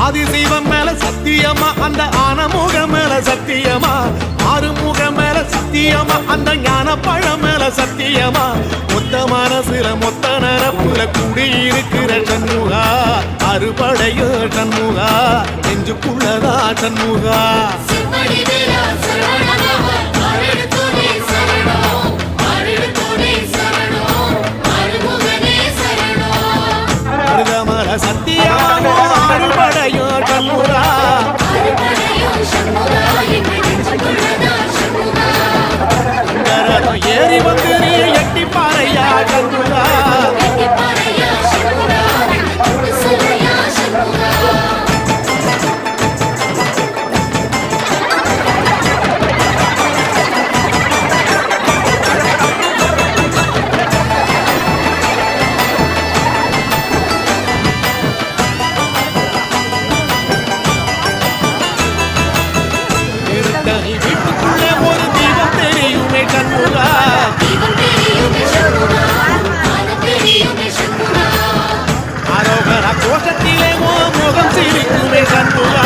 ஆதிசைவம் மேல சத்தியமா அந்த ஆனமுகம் மேல சத்தியமா ஆறுமுகம் மேல சத்தியமா அந்த ஞான பழம் மேல சத்தியமா மொத்த மனசுல மொத்த நரப்புல குடியிருக்கிற சண்முகா அறுபடையோ சண்முகா நெஞ்சுக்குள்ளதா சண்முகா சத்தியமோ அறுபடையோ சண்முகா ஏறி வந்து நீ எட்டி பாறையா சண்முகா வீட்டுக்குள்ளே ஒரு தீபம் தெரியுமே சண்முகா அரோகரா கோஷத்திலே முகம் சிரிக்குமே சண்முகா